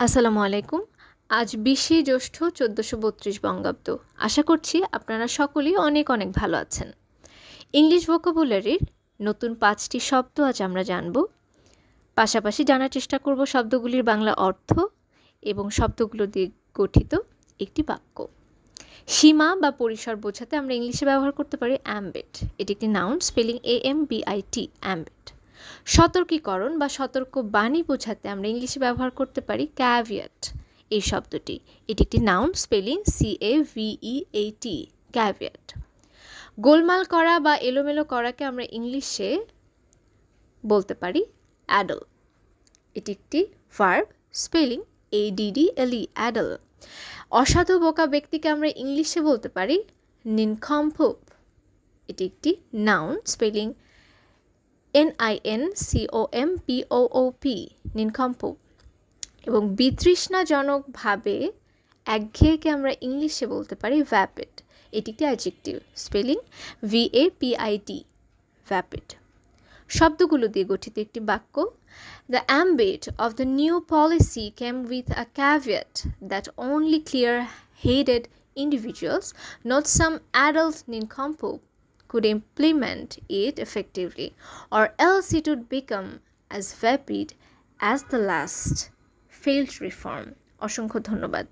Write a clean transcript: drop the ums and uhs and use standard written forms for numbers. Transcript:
আসসালামু আলাইকুম। আজ ২০শে জ্যৈষ্ঠ ১৪৩২ বঙ্গাব্দ। আশা করছি আপনারা সকলেই অনেক অনেক ভালো আছেন। ইংলিশ ভোকাবুলারির নতুন ৫টি শব্দ আজ আমরা জানব। পাশাপাশি জানার চেষ্টা করব শব্দগুলির বাংলা অর্থ এবং শব্দগুলো দিয়ে গঠিত একটি বাক্য। সীমা বা পরিসর বোঝাতে আমরা ইংলিশে ব্যবহার করতে পারি অ্যাম্বিট। এটি একটি নাউন, স্পেলিং AMBIT, অ্যাম্বিট। সতর্কীকরণ বা সতর্ক বাণী বোঝাতে আমরা ইংলিশে ব্যবহার করতে পারি ক্যাভিয়েট এই শব্দটি। এটি একটি নাউন, স্পেলিং CAVEAT, ক্যাভিয়েট। গোলমাল করা বা এলোমেলো করাকে আমরা ইংলিশে বলতে পারি অ্যাডল। এটি একটি ভার্ব, স্পেলিং ADDLE, অ্যাডল। অসাধু বোকা ব্যক্তিকে আমরা ইংলিশে বলতে পারি নিনকম্পুপ। এটি একটি নাউন, স্পেলিং NINCOMPOOP, নিনকম্পুপ। এবং বিতৃষ্ণাজনকভাবে একঘেয়েকে আমরা ইংলিশে বলতে পারি ভ্যাপিড। এটি একটি অ্যাডজেক্টিভ, স্পেলিং VAPID, ভ্যাপিড। শব্দগুলো দিয়ে গঠিত একটি বাক্য। The ambit of the new policy came with a caveat that only clear-headed individuals, not some adult nincompoop, could implement it effectively, or else it would become as vapid as the last failed reform. অসংখ্য ধন্যবাদ।